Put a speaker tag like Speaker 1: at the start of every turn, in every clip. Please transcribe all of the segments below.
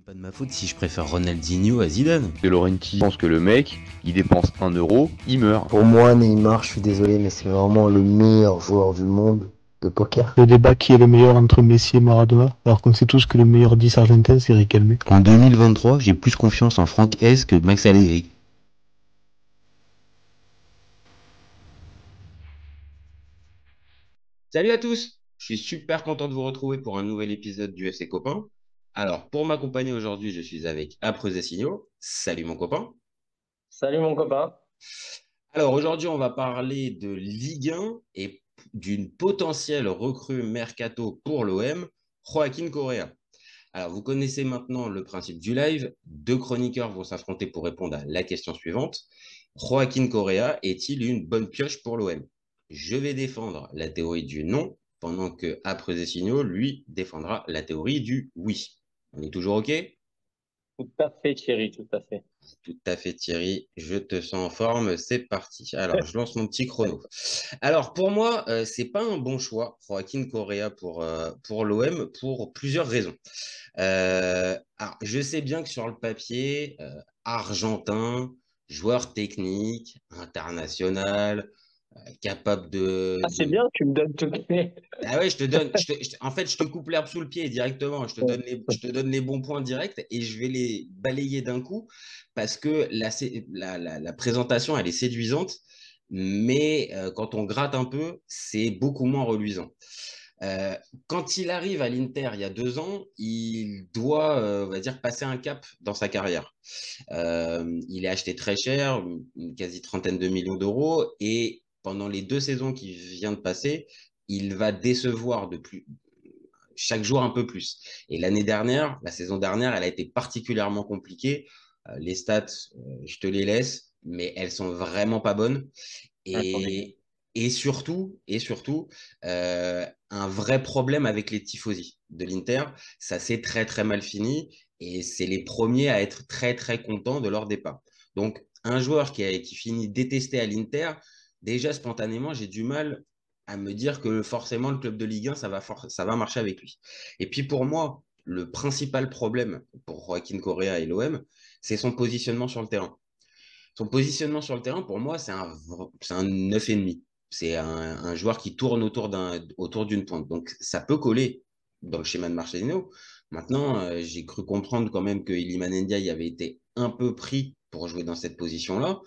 Speaker 1: même pas de ma faute si je préfère Ronaldinho à Zidane.
Speaker 2: De Laurenti pense que le mec, il dépense 1 euro, il meurt.
Speaker 3: Pour moi, Neymar, je suis désolé, mais c'est vraiment le meilleur joueur du monde de poker.
Speaker 4: Le débat qui est le meilleur entre Messi et Maradona, alors qu'on sait tous que le meilleur 10 argentin c'est Riquelme.
Speaker 1: En 2023, j'ai plus confiance en Franck Hez que Max Allegri. Salut à tous, je suis super content de vous retrouver pour un nouvel épisode du FC Copain. Alors, pour m'accompagner aujourd'hui, je suis avec Aprezessigno. Salut mon copain.
Speaker 5: Salut mon copain.
Speaker 1: Alors aujourd'hui, on va parler de Ligue 1 et d'une potentielle recrue mercato pour l'OM, Joaquín Correa. Alors, vous connaissez maintenant le principe du live. Deux chroniqueurs vont s'affronter pour répondre à la question suivante. Joaquín Correa est-il une bonne pioche pour l'OM? Je vais défendre la théorie du non, pendant que Aprezessigno, lui, défendra la théorie du oui. On est toujours OK?
Speaker 5: Tout à fait Thierry, tout à fait.
Speaker 1: Tout à fait Thierry, je te sens en forme, c'est parti. Alors, je lance mon petit chrono. Alors, pour moi, c'est pas un bon choix, Joaquín Correa pour l'OM, pour plusieurs raisons. Alors, je sais bien que sur le papier, argentin, joueur technique, international, capable
Speaker 5: Ah, c'est bien, tu me donnes toutes les...
Speaker 1: Ah ouais, je te donne. En fait, je te coupe l'herbe sous le pied directement. Je te donne les bons points directs et je vais les balayer d'un coup parce que la présentation, elle est séduisante, mais quand on gratte un peu, c'est beaucoup moins reluisant. Quand il arrive à l'Inter il y a 2 ans, il doit, on va dire, passer un cap dans sa carrière. Il est acheté très cher, une quasi trentaine de millions d'euros, et pendant les 2 saisons qu'il vient de passer, il va décevoir chaque jour un peu plus. Et l'année dernière, la saison dernière, elle a été particulièrement compliquée. Les stats, je te les laisse, mais elles sont vraiment pas bonnes. Et, et surtout, un vrai problème avec les tifosi de l'Inter. Ça s'est très, très mal fini et c'est les premiers à être très, très contents de leur départ. Donc, un joueur qui finit détesté à l'Inter, déjà spontanément, j'ai du mal à me dire que forcément le club de Ligue 1, ça va marcher avec lui. Et puis pour moi, le principal problème pour Joaquín Correa et l'OM, c'est son positionnement sur le terrain. Son positionnement sur le terrain, pour moi, c'est un 9,5. C'est un joueur qui tourne autour d'une pointe. Donc, ça peut coller dans le schéma de Marcelino. Maintenant, j'ai cru comprendre quand même que Iliman Ndiaye avait été un peu pris pour jouer dans cette position-là.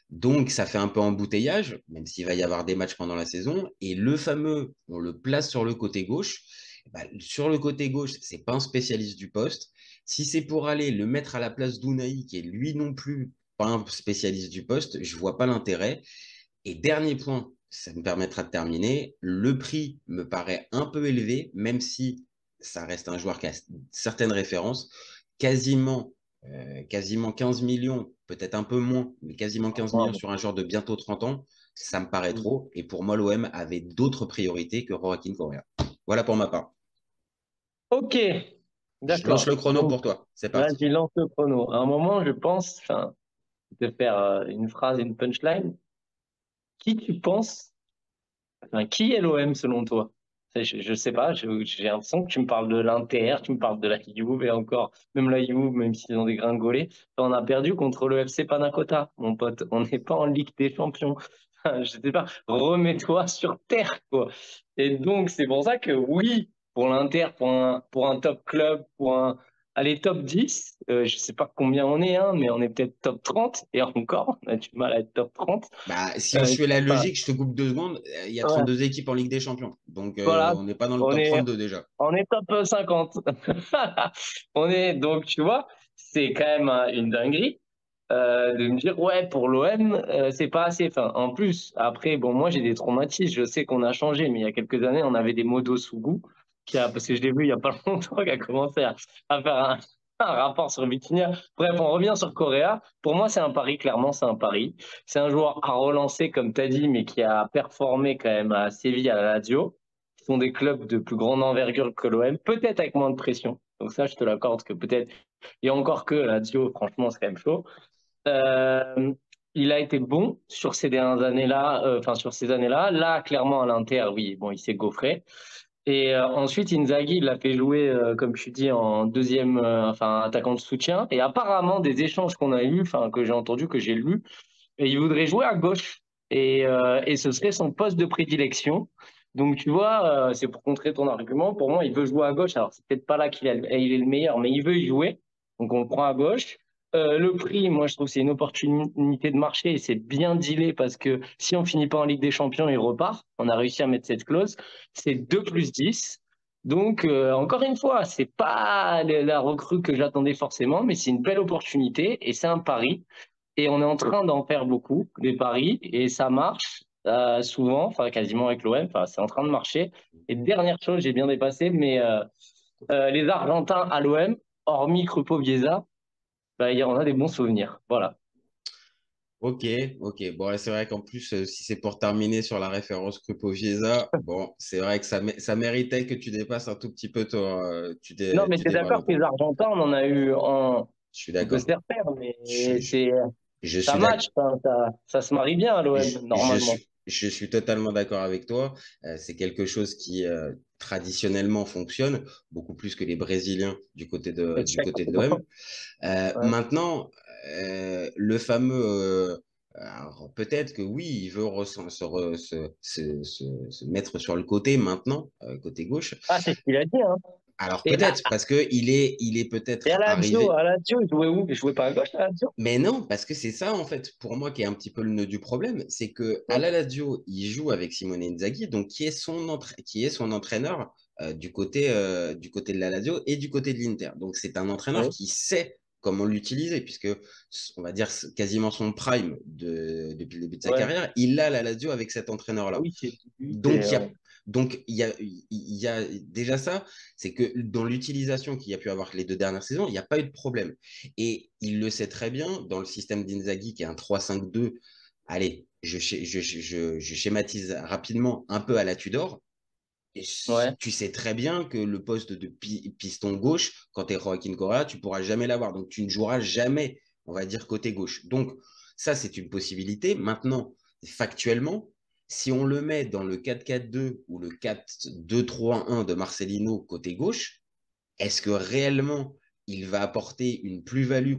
Speaker 1: Donc, ça fait un peu embouteillage, même s'il va y avoir des matchs pendant la saison. Et le fameux, on le place sur le côté gauche. Bah, sur le côté gauche, c'est pas un spécialiste du poste. Si c'est pour aller le mettre à la place d'Unai, qui est lui non plus pas un spécialiste du poste, je vois pas l'intérêt. Et dernier point, ça me permettra de terminer. Le prix me paraît un peu élevé, même si ça reste un joueur qui a certaines références. Quasiment, quasiment 15 millions, peut-être un peu moins, mais quasiment 15 millions sur un joueur de bientôt 30 ans, ça me paraît trop. Et pour moi, l'OM avait d'autres priorités que Joaquín Correa. Voilà pour ma part.
Speaker 5: Ok,
Speaker 1: Je lance
Speaker 5: d'accord.
Speaker 1: le chrono
Speaker 5: Donc,
Speaker 1: pour toi. C'est parti.
Speaker 5: vas-y, lance le chrono. À un moment, je pense, enfin, de faire une phrase, une punchline. Qui tu penses, enfin, qui est l'OM selon toi? Je sais pas, j'ai l'impression que tu me parles de l'Inter, tu me parles de la Juve et encore, même la Juve, même s'ils ont dégringolé, on a perdu contre le FC Panacota, mon pote. On n'est pas en Ligue des Champions. Je sais pas, remets-toi sur terre, quoi. Et donc, c'est pour ça que oui, pour l'Inter, pour un top club, allez, top 10, je sais pas combien on est, hein, mais on est peut-être top 30 et encore, on a du mal à être top 30.
Speaker 1: Bah, si je fais la
Speaker 5: Enfin,
Speaker 1: logique, je te coupe 2 secondes. Il y a
Speaker 5: ouais,
Speaker 1: 32 équipes en Ligue des Champions. Donc,
Speaker 5: voilà,
Speaker 1: on n'est pas dans le
Speaker 5: on
Speaker 1: top
Speaker 5: est,
Speaker 1: 32 déjà.
Speaker 5: on est top 50. On est, donc, tu vois, c'est quand même une dinguerie de me dire, ouais, pour l'OM, c'est pas assez. Enfin, en plus, après, bon, moi, j'ai des traumatismes. Je sais qu'on a changé, mais il y a quelques années, on avait des modos sous goût, parce que je l'ai vu il y a pas longtemps, qui a commencé à faire un rapport sur Vitinha. Bref, on revient sur Correa. Pour moi, c'est un pari, clairement, c'est un pari. C'est un joueur à relancer, comme tu as dit, mais qui a performé quand même à Séville, à la Lazio, qui sont des clubs de plus grande envergure que l'OM, peut-être avec moins de pression. Donc ça, je te l'accorde que peut-être, et encore que la Lazio, franchement, c'est quand même chaud. Euh, il a été bon sur ces dernières années-là, enfin sur ces années-là. Là, clairement, à l'Inter, oui, bon, il s'est gaufré. Et ensuite, Inzaghi, il l'a fait jouer, comme tu dis, en deuxième, enfin, attaquant de soutien. Et apparemment, des échanges qu'on a eus, enfin, que j'ai entendu, que j'ai lus, et il voudrait jouer à gauche. Et ce serait son poste de prédilection. Donc, tu vois, c'est pour contrer ton argument. Pour moi, il veut jouer à gauche. Alors, c'est peut-être pas là il est le meilleur, mais il veut y jouer. Donc, on le prend à gauche. Le prix, moi, je trouve que c'est une opportunité de marché et c'est bien dealé parce que si on finit pas en Ligue des Champions, il repart. On a réussi à mettre cette clause. C'est 2 + 10. Donc, encore une fois, c'est pas la recrue que j'attendais forcément, mais c'est une belle opportunité et c'est un pari. Et on est en train d'en faire beaucoup, des paris, et ça marche souvent, enfin quasiment avec l'OM, enfin, c'est en train de marcher. Et dernière chose, j'ai bien dépassé, mais les Argentins à l'OM, hormis Krupo-Biesa, bah, il y en a des bons souvenirs. Voilà.
Speaker 1: Ok, ok. Bon, ouais, c'est vrai qu'en plus, si c'est pour terminer sur la référence Krupo-Chiesa, bon, c'est vrai que ça méritait que tu dépasses un tout petit peu toi.
Speaker 5: Non, mais
Speaker 1: Tu
Speaker 5: tu es d'accord
Speaker 1: développes.
Speaker 5: que les Argentins, on en a eu en.
Speaker 1: Je suis
Speaker 5: On peut se
Speaker 1: d'accord.
Speaker 5: faire faire, mais
Speaker 1: Je, je,
Speaker 5: c'est
Speaker 1: je
Speaker 5: ça
Speaker 1: suis d'accord.
Speaker 5: match, enfin, ça se marie bien à l'OM, normalement.
Speaker 1: Je suis totalement d'accord avec toi. C'est quelque chose qui traditionnellement fonctionne beaucoup plus que les Brésiliens du côté de l'OM.
Speaker 5: Ouais.
Speaker 1: Maintenant, le fameux, alors peut-être que oui, il veut se mettre sur le côté maintenant, côté gauche.
Speaker 5: Ah, c'est ce qu'il a dit, hein.
Speaker 1: Alors
Speaker 5: Et,
Speaker 1: peut-être parce que il est
Speaker 5: et
Speaker 1: peut-être arrivé.
Speaker 5: À la Lazio, il jouait où? Il jouait pas à gauche, à la Lazio?
Speaker 1: Mais non, parce que c'est ça, en fait, pour moi, qui est un petit peu le nœud du problème, c'est que à
Speaker 5: Ouais.
Speaker 1: la Lazio, il joue avec Simone Inzaghi, donc qui est son entraîneur du côté de la Lazio et du côté de l'Inter. Donc c'est un entraîneur
Speaker 5: Ouais.
Speaker 1: qui sait comment l'utiliser, puisque on va dire quasiment son prime depuis le début de sa
Speaker 5: Ouais.
Speaker 1: carrière, il a la Lazio avec cet entraîneur-là.
Speaker 5: Oui, c'est lui,
Speaker 1: Donc,
Speaker 5: ouais.
Speaker 1: il y a déjà ça, c'est que dans l'utilisation qu'il y a pu avoir les 2 dernières saisons, il n'y a pas eu de problème. Et il le sait très bien, dans le système d'Inzaghi, qui est un 3-5-2, allez, je schématise rapidement un peu à la Tudor, et
Speaker 5: Ouais.
Speaker 1: tu sais très bien que le poste de piston gauche, quand tu es Joaquin Correa, tu pourras jamais l'avoir. Donc, tu ne joueras jamais, on va dire, côté gauche. Donc, ça, c'est une possibilité. Maintenant, factuellement, si on le met dans le 4-4-2 ou le 4-2-3-1 de Marcelino côté gauche, est-ce que réellement il va apporter une plus-value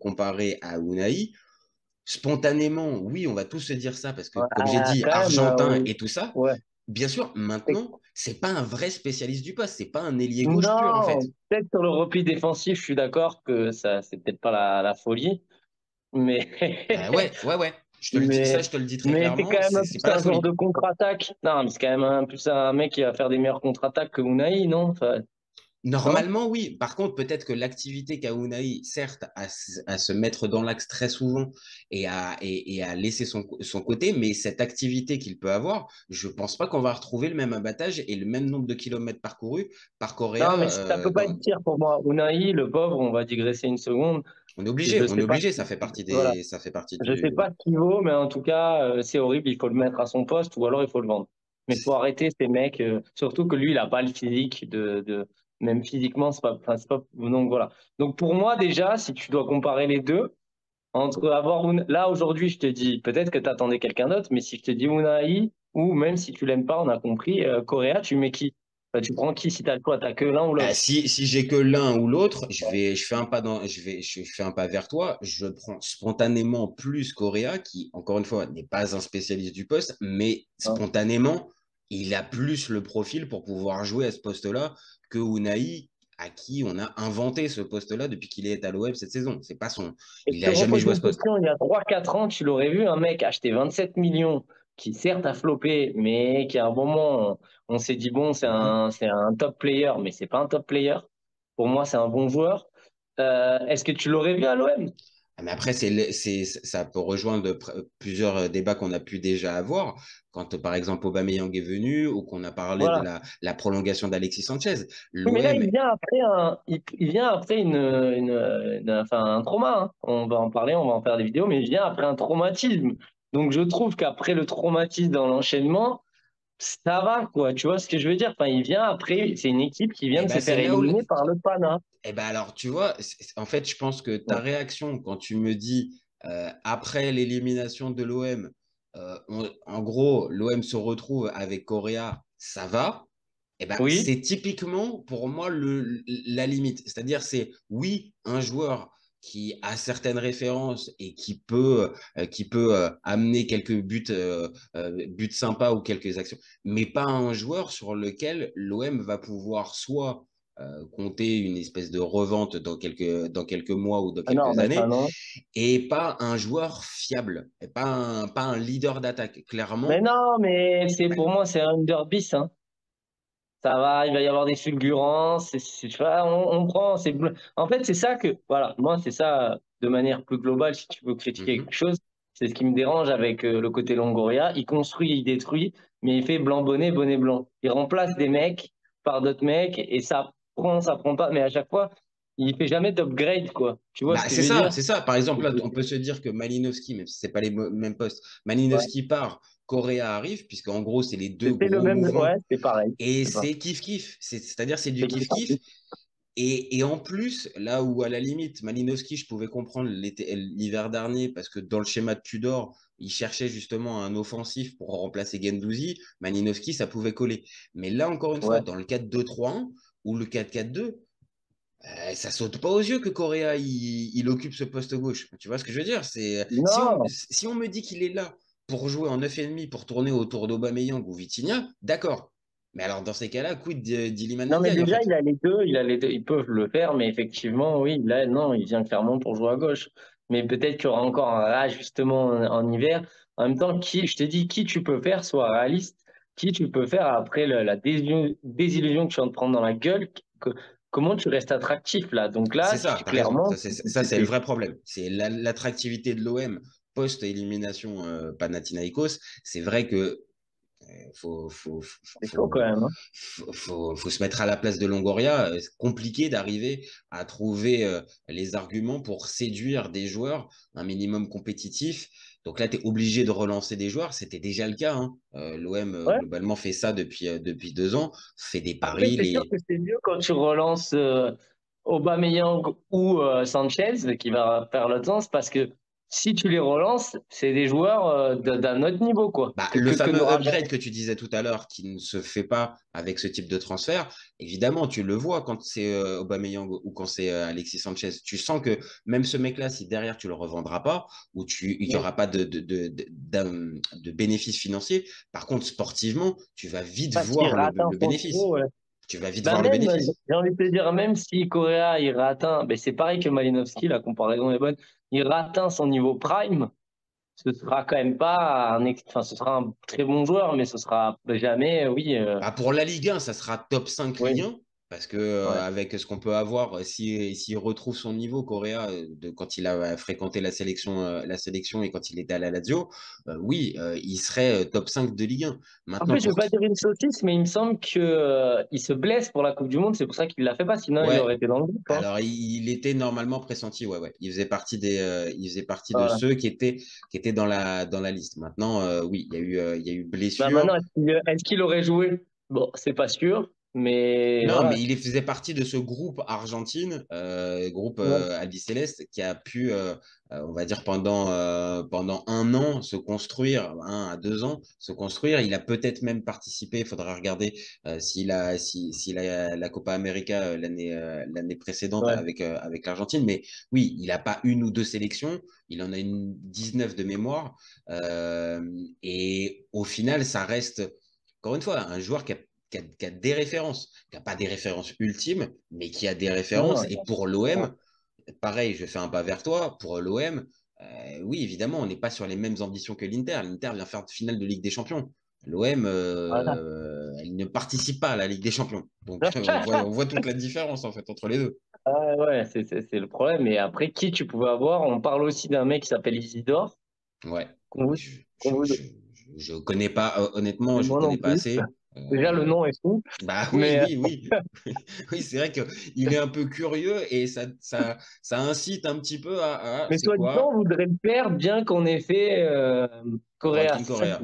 Speaker 1: comparée à Unai? Spontanément, oui, on va tous se dire ça parce que,
Speaker 5: Ouais,
Speaker 1: comme j'ai dit,
Speaker 5: quand même,
Speaker 1: argentin et tout ça,
Speaker 5: ouais.
Speaker 1: bien sûr, maintenant, c'est pas un vrai spécialiste du poste, c'est pas un ailier gauche pur en fait.
Speaker 5: Non, peut-être sur le repli défensif, je suis d'accord que ça, c'est peut-être pas la folie, mais,
Speaker 1: Ouais, ouais, ouais. Je te le dis, ça,
Speaker 5: mais,
Speaker 1: je te le dis très
Speaker 5: mais c'est
Speaker 1: clairement,
Speaker 5: quand même
Speaker 1: c'est
Speaker 5: plus
Speaker 1: pas la
Speaker 5: un joueur
Speaker 1: folie.
Speaker 5: de contre-attaque. Non, mais c'est quand même plus un mec qui va faire des meilleures contre-attaques que Unai, non? Enfin, non?
Speaker 1: Normalement, oui. Par contre, peut-être que l'activité qu'a Unai, certes, à se mettre dans l'axe très souvent et à laisser son côté, mais cette activité qu'il peut avoir, je pense pas qu'on va retrouver le même abattage et le même nombre de kilomètres parcourus par
Speaker 5: Non, mais
Speaker 1: Correa.
Speaker 5: ça peut pas être pire pour moi. Unai, le pauvre, on va digresser une seconde. Je
Speaker 1: On est
Speaker 5: sais pas.
Speaker 1: obligé, ça fait partie
Speaker 5: Voilà.
Speaker 1: ça fait partie
Speaker 5: Je sais
Speaker 1: du.
Speaker 5: pas ce qu'il vaut, mais en tout cas, c'est horrible. Il faut le mettre à son poste ou alors il faut le vendre. Mais il faut arrêter ces mecs. Surtout que lui, il a pas le physique même physiquement, c'est pas, enfin, c'est pas. Donc voilà. Donc pour moi déjà, si tu dois comparer les deux, entre là aujourd'hui, je te dis peut-être que tu attendais quelqu'un d'autre, mais si je te dis Unai ou même si tu l'aimes pas, on a compris. Correa, tu mets qui? Enfin, tu prends qui si t'as le choix? T'as que l'un ou
Speaker 1: Bah,
Speaker 5: l'autre.
Speaker 1: si j'ai que l'un ou l'autre, je fais un pas je fais un pas vers toi. Je prends spontanément plus Correa, qui, encore une fois, n'est pas un spécialiste du poste, mais
Speaker 5: Hein.
Speaker 1: spontanément, il a plus le profil pour pouvoir jouer à ce poste-là que Unai, à qui on a inventé ce poste-là depuis qu'il est à l'OM cette saison. C'est pas son,
Speaker 5: Et
Speaker 1: il
Speaker 5: je te
Speaker 1: n'a jamais
Speaker 5: repose
Speaker 1: joué à
Speaker 5: une
Speaker 1: ce poste.
Speaker 5: question, il y a 3 4 ans, tu l'aurais vu, un mec acheter 27 millions, qui certes a floppé, mais qui à un moment, on s'est dit, bon,
Speaker 1: Mhm.
Speaker 5: c'est un top player, mais c'est pas un top player. Pour moi, c'est un bon joueur. Est-ce que tu l'aurais vu à l'OM?
Speaker 1: Ah, mais après, ça peut rejoindre plusieurs débats qu'on a pu déjà avoir, quand par exemple Aubameyang est venu ou qu'on a parlé de
Speaker 5: Voilà.
Speaker 1: la prolongation d'Alexis Sanchez.
Speaker 5: Oui, mais là,
Speaker 1: L'OM,
Speaker 5: il vient après enfin, un trauma, hein. On va en parler, on va en faire des vidéos, mais il vient après un traumatisme. Donc, je trouve qu'après le traumatisme dans l'enchaînement, ça va, quoi. Tu vois ce que je veux dire? Enfin, il vient après, c'est une équipe qui vient
Speaker 1: eh
Speaker 5: de se
Speaker 1: ben, c'est
Speaker 5: faire
Speaker 1: là où,
Speaker 5: éliminer par le PAN, hein.
Speaker 1: eh ben, alors, tu vois, en fait, je pense que ta
Speaker 5: Ouais.
Speaker 1: réaction quand tu me dis après l'élimination de l'OM, en gros, l'OM se retrouve avec Correa, ça va. Eh ben,
Speaker 5: Oui.
Speaker 1: c'est typiquement pour moi la limite. C'est-à-dire, c'est oui, un joueur qui a certaines références et qui peut amener quelques buts sympas ou quelques actions, mais pas un joueur sur lequel l'OM va pouvoir soit compter une espèce de revente dans quelques mois ou dans
Speaker 5: Ah non,
Speaker 1: quelques
Speaker 5: mais ça,
Speaker 1: années,
Speaker 5: non.
Speaker 1: et pas un joueur fiable, et pas un leader d'attaque.
Speaker 5: Mais
Speaker 1: Clairement,
Speaker 5: non, mais c'est pour moi, c'est un underbeast, hein. Ça va, il va y avoir des fulgurances. Tu vois, on prend. En fait, c'est ça que. Voilà, moi, c'est ça, de manière plus globale, si tu veux critiquer quelque
Speaker 1: mhm.
Speaker 5: chose. C'est ce qui me dérange avec le côté Longoria. Il construit, il détruit, mais il fait blanc bonnet, bonnet blanc. Il remplace des mecs par d'autres mecs et ça prend pas. Mais à chaque fois, il fait jamais d'upgrade, quoi. Tu vois ce
Speaker 1: Bah,
Speaker 5: que je
Speaker 1: c'est
Speaker 5: veux
Speaker 1: ça,
Speaker 5: dire?
Speaker 1: c'est ça. Par exemple, là, on peut se dire que Malinowski, même si c'est pas les mêmes postes,
Speaker 5: Ouais.
Speaker 1: Malinowski part, Correa arrive, puisqu'en gros, c'est les deux
Speaker 5: C'était le
Speaker 1: gros
Speaker 5: même. Ouais,
Speaker 1: mouvements.
Speaker 5: c'est pareil.
Speaker 1: Et
Speaker 5: C'est pas.
Speaker 1: c'est kiff-kiff. C'est-à-dire, c'est du
Speaker 5: C'est qui
Speaker 1: kiff-kiff. Et en plus, là où à la limite, Malinowski, je pouvais comprendre l'hiver dernier, parce que dans le schéma de Tudor, il cherchait justement un offensif pour remplacer Guendouzi. Malinowski, ça pouvait coller. Mais là, encore une fois,
Speaker 5: Ouais.
Speaker 1: dans le 4-2-3-1 ou le 4-4-2, ça saute pas aux yeux que Correa il occupe ce poste gauche. Tu vois ce que je veux dire? C'est
Speaker 5: Non.
Speaker 1: si on me dit qu'il est là pour jouer en 9,5 pour tourner autour d'Aubameyang ou Vitinha, d'accord. Mais alors dans ces cas-là, quid d'Iliman
Speaker 5: Non, mais
Speaker 1: Ndiaye en
Speaker 5: déjà,
Speaker 1: fait?
Speaker 5: il a les deux, ils peuvent le faire, mais effectivement, oui, là, non, il vient clairement pour jouer à gauche. Mais peut-être qu'il y aura encore un ajustement en hiver. En même temps, je t'ai dit, qui tu peux faire, sois réaliste, qui tu peux faire après la désillusion que tu viens de prendre dans la gueule, comment tu restes attractif là? Donc
Speaker 1: C'est
Speaker 5: là,
Speaker 1: ça, t'as raison.
Speaker 5: clairement,
Speaker 1: Ça, c'est le vrai problème. C'est l'attractivité de l'OM post-élimination Panathinaikos. C'est vrai que faut, faut, faut,
Speaker 5: c'est chaud quand
Speaker 1: faut,
Speaker 5: même, hein.
Speaker 1: faut se mettre à la place de Longoria. C'est compliqué d'arriver à trouver les arguments pour séduire des joueurs un minimum compétitif. Donc là, tu es obligé de relancer des joueurs. C'était déjà le cas, hein. L'OM,
Speaker 5: Ouais.
Speaker 1: globalement, fait ça depuis 2 ans, fait des
Speaker 5: Après,
Speaker 1: paris.
Speaker 5: c'est sûr que c'est mieux quand tu relances Aubameyang ou Sanchez qui va faire l'autre sens parce que si tu les relances, c'est des joueurs d'un autre niveau quoi
Speaker 1: Bah,
Speaker 5: que,
Speaker 1: le
Speaker 5: que, que
Speaker 1: fameux
Speaker 5: n'aura jamais.
Speaker 1: upgrade que tu disais tout à l'heure, qui ne se fait pas avec ce type de transfert, évidemment, tu le vois quand c'est Aubameyang ou quand c'est Alexis Sanchez. Tu sens que même ce mec-là, si derrière tu le revendras pas, ou il y aura pas de bénéfice financier, par contre, sportivement, tu vas vite
Speaker 5: Pas s'il
Speaker 1: voir le,
Speaker 5: rate un
Speaker 1: le
Speaker 5: son
Speaker 1: bénéfice.
Speaker 5: trop. Ouais.
Speaker 1: Tu vas vite
Speaker 5: Bah
Speaker 1: voir le
Speaker 5: même,
Speaker 1: bénéfice.
Speaker 5: j'ai envie de te dire, même si Correa il rate un, ben c'est pareil que Malinowski, la comparaison est bonne, il rate un son niveau prime, ce sera quand même pas enfin, ce sera un très bon joueur, mais ce sera jamais, oui,
Speaker 1: Bah, pour la Ligue 1, ça sera top 5 Ligue
Speaker 5: oui,
Speaker 1: 1. Parce que
Speaker 5: ouais.
Speaker 1: avec ce qu'on peut avoir, s'il retrouve son niveau, Correa, quand il a fréquenté la sélection et quand il était à la Lazio, oui, il serait top 5 de Ligue 1. Maintenant,
Speaker 5: Après, je veux pas dire une saucisse, mais il me semble que il se blesse pour la Coupe du Monde, c'est pour ça qu'il l'a fait pas, sinon il
Speaker 1: ouais,
Speaker 5: aurait été dans le groupe, hein.
Speaker 1: alors il était normalement pressenti, ouais, ouais. Il faisait partie de
Speaker 5: Voilà.
Speaker 1: ceux qui étaient dans la liste. Maintenant, oui, il y a eu
Speaker 5: Bah maintenant,
Speaker 1: blessure.
Speaker 5: est-ce qu'il aurait joué? Bon, c'est pas sûr, mais
Speaker 1: Non, mais
Speaker 5: voilà.
Speaker 1: il faisait partie de ce groupe Argentine, groupe
Speaker 5: Ouais.
Speaker 1: Albiceleste, qui a pu, on va dire, pendant 1 an se construire, 1 à 2 ans se construire. Il a peut-être même participé, il faudra regarder s'il a la Copa América l'année précédente
Speaker 5: Ouais.
Speaker 1: avec l'Argentine. Mais oui, il n'a pas une ou deux sélections, il en a une 19 de mémoire. Euh, et au final, ça reste, encore une fois, un joueur qui a des références, qui n'a pas des références ultimes, mais qui a des
Speaker 5: Non,
Speaker 1: références. Et pour
Speaker 5: non.
Speaker 1: l'OM, pareil, je fais un pas vers toi. Pour l'OM, oui, évidemment, on n'est pas sur les mêmes ambitions que l'Inter. L'Inter vient faire de finale de Ligue des Champions. L'OM,
Speaker 5: Voilà.
Speaker 1: elle ne participe pas à la Ligue des Champions. Donc, on voit toute la différence, en fait, entre les deux.
Speaker 5: Ah ouais, c'est le problème. Et après, qui tu pouvais avoir? On parle aussi d'un mec qui s'appelle Isidore.
Speaker 1: Ouais.
Speaker 5: Qu'on vous,
Speaker 1: Je,
Speaker 5: qu'on
Speaker 1: je,
Speaker 5: vous,
Speaker 1: je, je connais pas, honnêtement, je
Speaker 5: moi
Speaker 1: connais
Speaker 5: non
Speaker 1: pas
Speaker 5: plus.
Speaker 1: assez.
Speaker 5: Déjà, le
Speaker 1: Euh,
Speaker 5: nom est fou.
Speaker 1: Bah oui,
Speaker 5: Mais,
Speaker 1: oui, oui. Oui, c'est vrai qu'il est un peu curieux et ça incite un petit peu
Speaker 5: mais
Speaker 1: c'est
Speaker 5: soi-disant,
Speaker 1: quoi?
Speaker 5: on voudrait le faire bien qu'on ait fait Correa.
Speaker 1: Joaquin
Speaker 5: C'est ça
Speaker 1: Correa.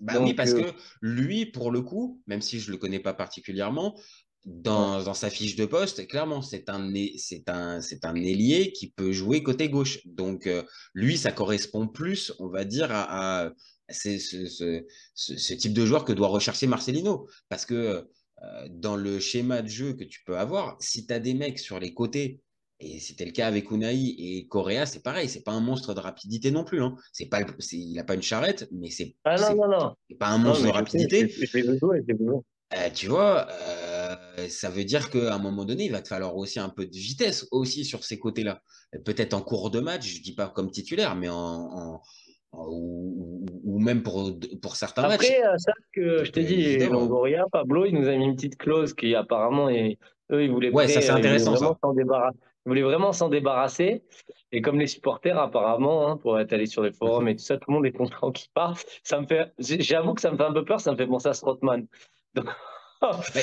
Speaker 1: Bah oui,
Speaker 5: donc,
Speaker 1: parce que lui, pour le coup, même si je le connais pas particulièrement,
Speaker 5: ouais.
Speaker 1: dans sa fiche de poste, clairement, c'est un ailier qui peut jouer côté gauche. Donc, lui, ça correspond plus, on va dire, à ce type de joueur que doit rechercher Marcelino. Parce que dans le schéma de jeu que tu peux avoir, si tu as des mecs sur les côtés, et c'était le cas avec Unai et Correa, c'est pareil, c'est pas un monstre de rapidité non plus. Hein. Il n'a pas une charrette, mais
Speaker 5: Ah non, non, non.
Speaker 1: c'est pas un
Speaker 5: Non,
Speaker 1: monstre de
Speaker 5: mais je sais,
Speaker 1: rapidité.
Speaker 5: je l'ai vu jouer, je l'ai vu jouer.
Speaker 1: Tu vois, ça veut dire qu'à un moment donné, il va te falloir aussi un peu de vitesse aussi sur ces côtés-là. Peut-être en cours de match, je dis pas comme titulaire, mais ou même pour certains matchs.
Speaker 5: Après, ça que je t'ai dit,
Speaker 1: Évidemment. Hein.
Speaker 5: Longoria, Pablo, il nous a mis une petite clause qui apparemment, eux,
Speaker 1: Ouais, ça c'est
Speaker 5: ils voulaient
Speaker 1: intéressant
Speaker 5: vraiment
Speaker 1: ça.
Speaker 5: s'en débarrasser. Ils voulaient vraiment s'en débarrasser. Et comme les supporters, apparemment, hein, pour être allé sur les forums et tout ça, tout le monde est content qu'il parte. J'avoue que ça me fait un peu peur, ça me fait penser à Strootman. Donc,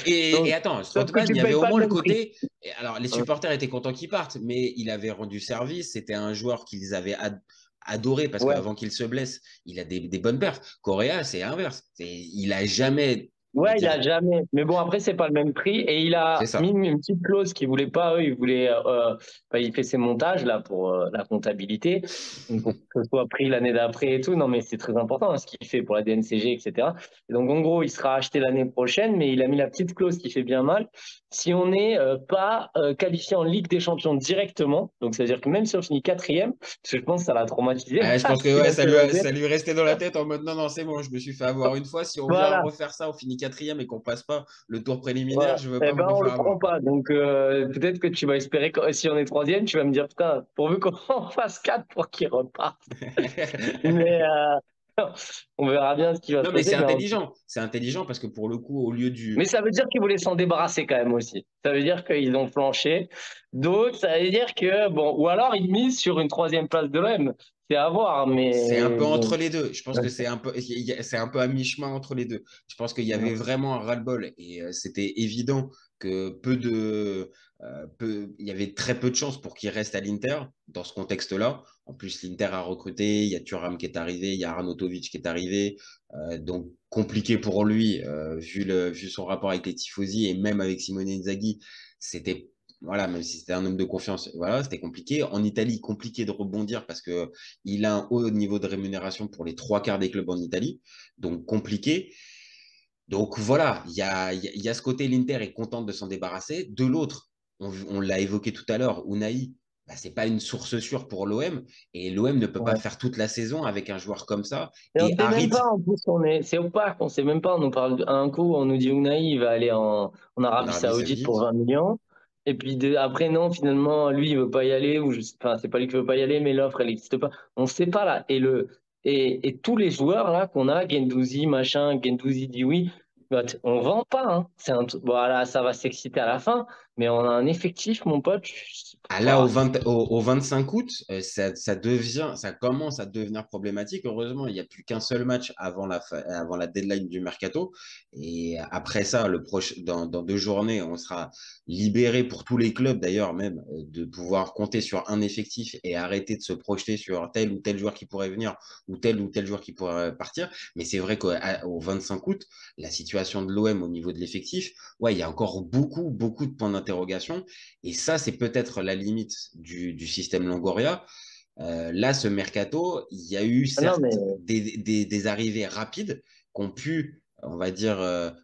Speaker 1: Et
Speaker 5: donc,
Speaker 1: attends,
Speaker 5: sauf que
Speaker 1: Strootman, il
Speaker 5: tu
Speaker 1: y avait
Speaker 5: payes
Speaker 1: au
Speaker 5: pas le
Speaker 1: moins le
Speaker 5: même prix.
Speaker 1: côté. Alors, les
Speaker 5: Hein.
Speaker 1: supporters étaient contents qu'il parte, mais il avait rendu service. C'était un joueur qu'ils avaient adoré parce
Speaker 5: Ouais.
Speaker 1: qu'avant qu'il se blesse, il a des bonnes perfs. Correa, c'est inverse. Il a jamais, on va
Speaker 5: Ouais, il
Speaker 1: dire,
Speaker 5: a jamais. Mais bon, après, c'est pas le même prix. Et il
Speaker 1: c'est
Speaker 5: a mis
Speaker 1: ça.
Speaker 5: une petite clause qu'ils voulaient pas. Eux, ils voulaient. Il fait ses montages là pour la comptabilité, donc pour que ce soit pris l'année d'après et tout. Non, mais c'est très important hein, ce qu'il fait pour la DNCG, etc. Et donc, en gros, il sera acheté l'année prochaine, mais il a mis la petite clause qui fait bien mal. Si on n'est pas qualifié en Ligue des Champions directement, donc c'est-à-dire que même si on finit quatrième, parce que je pense que ça l'a traumatisé
Speaker 1: Ah, je pense que
Speaker 5: ce qu'il
Speaker 1: ouais,
Speaker 5: a fait l'année
Speaker 1: ça lui restait dans la tête en mode non, non, c'est bon, je me suis fait avoir une fois. Si on vient
Speaker 5: Voilà.
Speaker 1: refaire ça, on finit quatrième et qu'on passe pas le tour préliminaire,
Speaker 5: Voilà.
Speaker 1: je veux
Speaker 5: Eh
Speaker 1: pas me
Speaker 5: ben, on le
Speaker 1: refaire
Speaker 5: prend
Speaker 1: avoir.
Speaker 5: pas. Donc, peut-être que tu vas espérer que si on est troisième, tu vas me dire, putain, pourvu qu'on fasse 4 pour qu'il reparte. Mais on verra bien ce qui va se
Speaker 1: Non, mais
Speaker 5: passer.
Speaker 1: c'est intelligent parce que pour le coup, au lieu
Speaker 5: Mais
Speaker 1: du.
Speaker 5: ça veut dire qu'ils voulaient s'en débarrasser quand même aussi. Ça veut dire qu'ils ont flanché. Donc, ça veut dire que, bon, ou alors ils misent sur une troisième place de l'OM. C'est à voir,
Speaker 1: C'est un
Speaker 5: mais
Speaker 1: peu
Speaker 5: bon.
Speaker 1: entre les deux. Je pense que c'est un peu à mi-chemin entre les deux. Je pense qu'il y avait vraiment un ras-le-bol et c'était évident que il y avait très peu de chances pour qu'il reste à l'Inter dans ce contexte-là. En plus, l'Inter a recruté, il y a Thuram qui est arrivé, il y a Arnautovic qui est arrivé, donc compliqué pour lui vu son rapport avec les tifosi et même avec Simone Inzaghi, c'était voilà, même si c'était un homme de confiance, voilà, c'était compliqué. En Italie, compliqué de rebondir parce que il a un haut niveau de rémunération pour les trois quarts des clubs en Italie, donc compliqué. Donc voilà, il y a ce côté, l'Inter est contente de s'en débarrasser. De l'autre, on l'a évoqué tout à l'heure, Unai, bah, c'est pas une source sûre pour l'OM et l'OM ne peut pas
Speaker 5: Ouais.
Speaker 1: faire toute la saison avec un joueur comme ça.
Speaker 5: Et on
Speaker 1: Et
Speaker 5: ne sait même
Speaker 1: Harit,
Speaker 5: pas, en plus, c'est opaque, on ne sait même pas. On nous parle un coup, on nous dit Unai, il va aller en
Speaker 1: en
Speaker 5: Arabie
Speaker 1: Arabie
Speaker 5: Saoudite pour
Speaker 1: Saoudite,
Speaker 5: 20 millions. Et puis après, non, finalement, lui, il veut pas y aller, enfin, c'est pas lui qui veut pas y aller, mais l'offre, elle n'existe pas. On ne sait pas, là. Et tous les joueurs, là, qu'on a, Guendouzi, machin, Guendouzi dit oui, bah, on vend pas, hein. Voilà, ça va s'exciter à la fin, mais on a un effectif, mon pote.
Speaker 1: ah, là,
Speaker 5: Ouah,
Speaker 1: au 25 août, ça commence à devenir problématique. Heureusement, il n'y a plus qu'un seul match avant la deadline du mercato. Et après ça, dans 2 journées, on sera libéré pour tous les clubs, d'ailleurs, même, de pouvoir compter sur un effectif et arrêter de se projeter sur tel ou tel joueur qui pourrait venir ou tel joueur qui pourrait partir. Mais c'est vrai qu'au 25 août, la situation de l'OM au niveau de l'effectif, ouais, il y a encore beaucoup, beaucoup de points d'interrogation. Et ça, c'est peut-être la limite du système Longoria. Là, ce mercato, il y a eu
Speaker 5: non, mais
Speaker 1: certes des arrivées rapides qui ont pu, on va dire,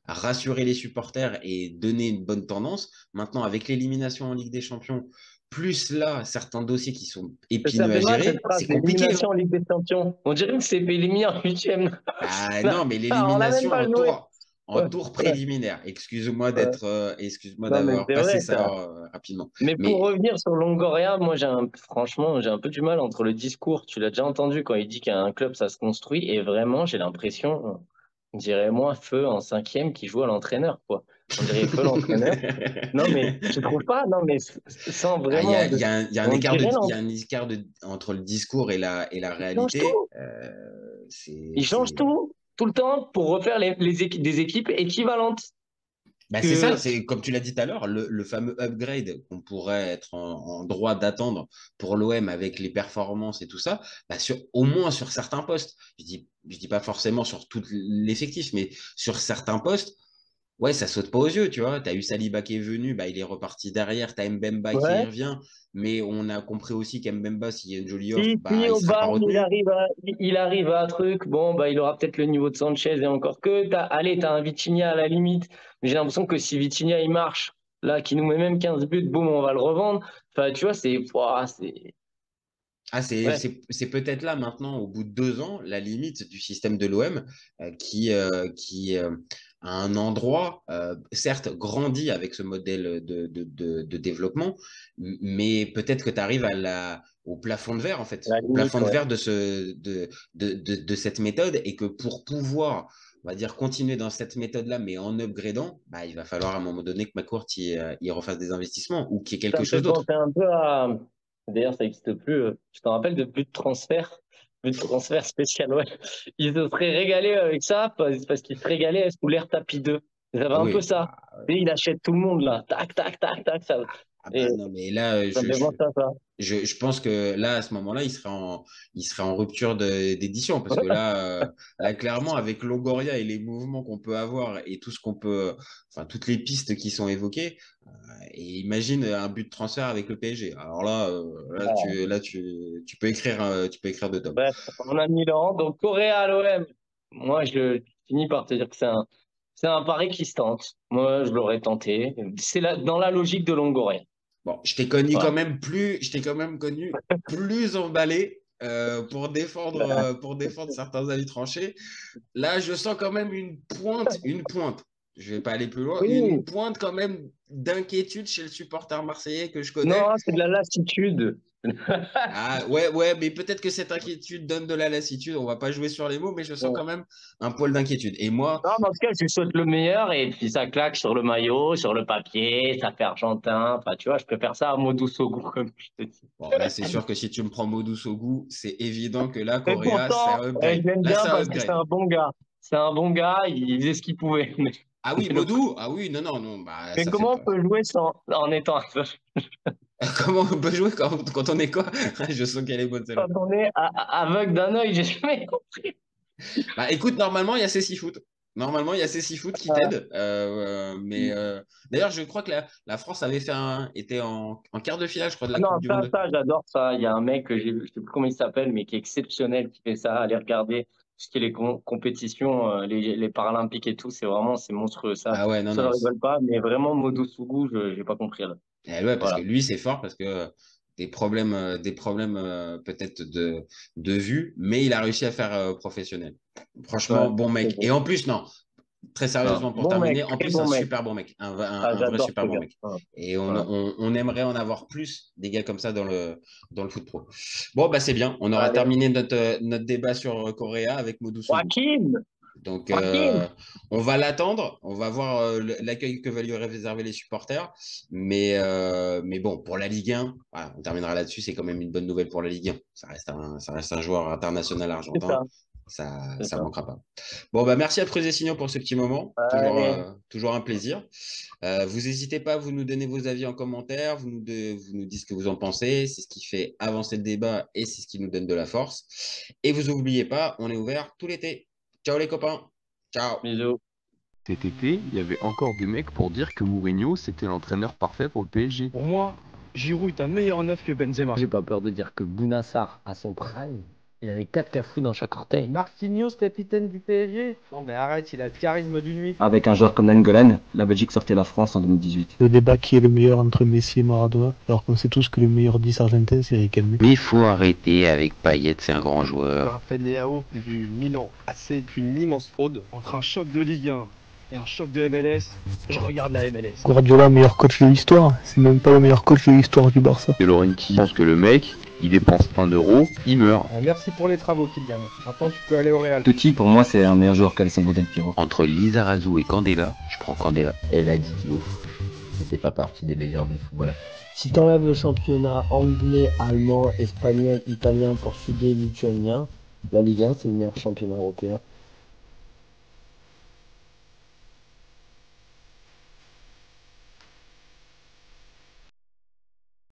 Speaker 1: rassurer les supporters et donner une bonne tendance. Maintenant, avec l'élimination en Ligue des Champions, plus là, certains dossiers qui sont
Speaker 5: ça
Speaker 1: épineux à
Speaker 5: fait mal cette
Speaker 1: gérer,
Speaker 5: phrase
Speaker 1: c'est compliqué. Hein.
Speaker 5: d'élimination en Ligue des Champions. On dirait que c'est éliminé en huitième.
Speaker 1: Bah,
Speaker 5: Non,
Speaker 1: non, mais
Speaker 5: on l'a même
Speaker 1: l'élimination
Speaker 5: pas joué.
Speaker 1: en
Speaker 5: Ouais,
Speaker 1: tour
Speaker 5: ouais,
Speaker 1: préliminaire.
Speaker 5: ouais.
Speaker 1: Excuse-moi
Speaker 5: Non, mais
Speaker 1: d'avoir
Speaker 5: c'est
Speaker 1: passé
Speaker 5: vrai
Speaker 1: ça
Speaker 5: ça.
Speaker 1: rapidement.
Speaker 5: Mais pour
Speaker 1: Mais
Speaker 5: revenir sur Longoria, moi franchement, j'ai un peu du mal entre le discours. Tu l'as déjà entendu quand il dit qu'un club ça se construit et vraiment, j'ai l'impression, on dirait moi Feu en cinquième qui joue à l'entraîneur quoi. On dirait Feu l'entraîneur. Non mais tu trouves pas? Non mais sans
Speaker 1: Ah,
Speaker 5: vraiment,
Speaker 1: il y a un
Speaker 5: on
Speaker 1: écart
Speaker 5: dirait
Speaker 1: il y a un écart entre le discours et la
Speaker 5: il change
Speaker 1: réalité.
Speaker 5: tout. Il change tout le temps pour refaire des équipes équivalentes.
Speaker 1: Bah, c'est ça,
Speaker 5: Que
Speaker 1: c'est comme tu l'as dit tout à l'heure, le fameux upgrade qu'on pourrait être en droit d'attendre pour l'OM avec les performances et tout ça, bah au moins sur certains postes. Je dis pas forcément sur tout l'effectif, mais sur certains postes, ouais, ça saute pas aux yeux, tu vois. Tu as eu Saliba qui est venu, bah, il est reparti derrière. Tu as Mbemba qui y
Speaker 5: Ouais.
Speaker 1: revient. Mais on a compris aussi qu'Mbemba, s'il y a une jolie offre,
Speaker 5: Si
Speaker 1: bah, il
Speaker 5: au
Speaker 1: sera pas
Speaker 5: Bayern,
Speaker 1: retenu.
Speaker 5: il arrive à un truc, bon, bah, il aura peut-être le niveau de Sanchez et encore que. Allez, t'as un Vitinha à la limite. Mais j'ai l'impression que si Vitinha, il marche, là, qui nous met même 15 buts, boum, on va le revendre. Enfin, tu vois, ouah,
Speaker 1: Ah,
Speaker 5: ouais,
Speaker 1: c'est peut-être là maintenant, au bout de 2 ans, la limite du système de l'OM qui à un endroit, certes, grandit avec ce modèle de développement, mais peut-être que tu arrives au plafond de verre, en fait,
Speaker 5: la
Speaker 1: au
Speaker 5: limite,
Speaker 1: plafond de
Speaker 5: ouais.
Speaker 1: verre de cette méthode, et que pour pouvoir, on va dire, continuer dans cette méthode-là, mais en upgradant, bah, il va falloir à un moment donné que McCourt il refasse des investissements ou qu'il y ait
Speaker 5: Ça
Speaker 1: quelque
Speaker 5: me
Speaker 1: chose
Speaker 5: fait
Speaker 1: d'autre.
Speaker 5: penser un peu à. D'ailleurs, ça n'existe plus. Je te rappelle de but de transfert. But de transfert spécial, ouais. Ils se seraient régalés avec ça parce qu'ils se régalaient sous l'air tapis 2. Ils avaient
Speaker 1: Ah
Speaker 5: un peu
Speaker 1: oui,
Speaker 5: ça. Et il achète tout le monde, là. Tac, tac, tac, tac. Ça,
Speaker 1: ah
Speaker 5: et
Speaker 1: bah non, mais là,
Speaker 5: ça me fait penser à ça.
Speaker 1: je pense que là, à ce moment-là, il serait en rupture d'édition. Parce que là, clairement, avec Longoria et les mouvements qu'on peut avoir et tout ce qu'on peut, enfin, toutes les pistes qui sont évoquées, et imagine un but de transfert avec le PSG. Alors là, tu peux écrire, tu peux écrire 2 tomes.
Speaker 5: Bref, on a Milan. Donc, Correa à l'OM. Moi, je finis par te dire que c'est un pari qui se tente. Moi, je l'aurais tenté. Dans la logique de Longoria.
Speaker 1: Bon,
Speaker 5: Voilà.
Speaker 1: je t'ai quand même connu plus emballé pour défendre certains avis tranchés. Là, je sens quand même une pointe. Je vais pas aller plus loin, une
Speaker 5: Oui,
Speaker 1: pointe quand même d'inquiétude chez le supporter marseillais que je connais.
Speaker 5: non, c'est de la lassitude.
Speaker 1: Ah ouais, ouais, mais peut-être que cette inquiétude donne de la lassitude. On va pas jouer sur les mots, mais je sens quand même un poil d'inquiétude. Et moi,
Speaker 5: Non, mais en tout cas, tu sautes le meilleur et puis ça claque sur le maillot, sur le papier, ça fait argentin. Enfin, tu vois, je préfère ça à Modou Sogou, comme je te dis.
Speaker 1: bon, là, c'est sûr que si tu me prends Modou Sogou, c'est évident que là,
Speaker 5: Mais
Speaker 1: Correa, c'est
Speaker 5: pourtant,
Speaker 1: un upgrade.
Speaker 5: je l'aime
Speaker 1: Là,
Speaker 5: bien
Speaker 1: c'est un
Speaker 5: parce que c'est
Speaker 1: upgrade.
Speaker 5: un bon gars. C'est un bon gars, il faisait ce qu'il pouvait.
Speaker 1: Ah oui,
Speaker 5: Mais, le-
Speaker 1: Modou? Ah oui, non, non, non, bah
Speaker 5: mais
Speaker 1: ça fait
Speaker 5: comment on
Speaker 1: pas.
Speaker 5: peut jouer en étant aveugle
Speaker 1: Comment on peut jouer quand on est quoi? Je sens qu'elle est bonne celle-là.
Speaker 5: quand on est aveugle d'un œil? J'ai jamais compris.
Speaker 1: Bah écoute, normalement, il y a ces 6 foot. Normalement, il y a ces 6 foot qui
Speaker 5: Voilà.
Speaker 1: t'aident. D'ailleurs, je crois que la France avait était en quart de finale, je crois, de
Speaker 5: Ah
Speaker 1: la
Speaker 5: non,
Speaker 1: Coupe du Monde.
Speaker 5: j'adore ça. Il y a un mec que je sais plus comment il s'appelle, mais qui est exceptionnel, qui fait ça. Allez regarder tout ce qui est les compétitions, les Paralympiques et tout. C'est monstrueux.
Speaker 1: Ah ouais, non,
Speaker 5: Ça ne
Speaker 1: non.
Speaker 5: rigole pas, mais vraiment, Modo Sougou, je n'ai pas compris là.
Speaker 1: Ouais, parce que
Speaker 5: Voilà.
Speaker 1: lui, c'est fort parce que des problèmes peut-être de vue, mais il a réussi à faire professionnel.
Speaker 5: Ouais,
Speaker 1: Franchement, bon
Speaker 5: c'est
Speaker 1: mec. Et
Speaker 5: bon.
Speaker 1: en plus, non, très
Speaker 5: Non.
Speaker 1: sérieusement pour
Speaker 5: Bon mec,
Speaker 1: terminer, en
Speaker 5: très
Speaker 1: plus, un
Speaker 5: bon mec.
Speaker 1: super bon mec,
Speaker 5: Ah,
Speaker 1: un vrai
Speaker 5: j'adore
Speaker 1: super
Speaker 5: ce
Speaker 1: bon
Speaker 5: gars.
Speaker 1: mec.
Speaker 5: Voilà.
Speaker 1: Et
Speaker 5: Voilà.
Speaker 1: on aimerait en avoir plus des gars comme ça dans le foot pro. Bon, bah c'est bien. On aura
Speaker 5: Allez.
Speaker 1: terminé notre débat sur Correa avec Modou Sougou.
Speaker 5: Joaquin!
Speaker 1: Donc,
Speaker 5: Joaquin!
Speaker 1: on va l'attendre. On va voir l'accueil que va lui réserver les supporters. Mais bon, pour la Ligue 1, voilà, on terminera là-dessus. C'est quand même une bonne nouvelle pour la Ligue 1. Ça reste un joueur international
Speaker 5: C'est
Speaker 1: argentin.
Speaker 5: ça, c'est
Speaker 1: Ça
Speaker 5: ça.
Speaker 1: manquera pas. Bon, bah, merci à Signaux pour ce petit moment.
Speaker 5: Allez.
Speaker 1: Toujours un plaisir. Vous n'hésitez pas, vous nous donnez vos avis en commentaire. Vous nous dites ce que vous en pensez. C'est ce qui fait avancer le débat et c'est ce qui nous donne de la force. Et vous n'oubliez pas, on est ouvert tout l'été. Ciao les copains. Ciao.
Speaker 5: Bisous.
Speaker 2: Cet été, il y avait encore des mecs pour dire que Mourinho, c'était l'entraîneur parfait pour le PSG.
Speaker 6: Pour moi, Giroud est un meilleur neuf que Benzema.
Speaker 3: J'ai pas peur de dire que Bounassar, à son prime, il avait 4 cafous dans chaque orteil.
Speaker 6: Marquinhos, capitaine du PSG. Non mais arrête, il a le charisme d'une nuit.
Speaker 7: Avec un joueur comme Nainggolan, la Belgique sortait la France en 2018.
Speaker 4: Le débat qui est le meilleur entre Messi et Maradona, alors qu'on sait tous que le meilleur 10 argentin c'est Riquelme.
Speaker 2: Mais il faut arrêter avec Payet, c'est un grand joueur.
Speaker 6: Raphaël Leao du Milan. C'est une immense fraude. Entre un choc de Ligue 1 et un choc de MLS, je regarde la MLS.
Speaker 4: Guardiola, meilleur coach de l'histoire, c'est même pas le meilleur coach de l'histoire du Barça.
Speaker 2: De Laurenti pense que le mec, il dépense 1 euro, il meurt.
Speaker 6: Merci pour les travaux, Kylian. Maintenant, tu peux aller au Real.
Speaker 7: Totti, pour moi, c'est un meilleur joueur qu'Alessandro Del Piero.
Speaker 2: Entre Lizarazu et Candela, je prends Candela.
Speaker 3: Elle a dit qu'il c'était pas partie des meilleurs du football. Si t'enlèves le championnat anglais, allemand, espagnol, italien, portugais, lituanien, la Ligue 1 c'est le meilleur championnat européen.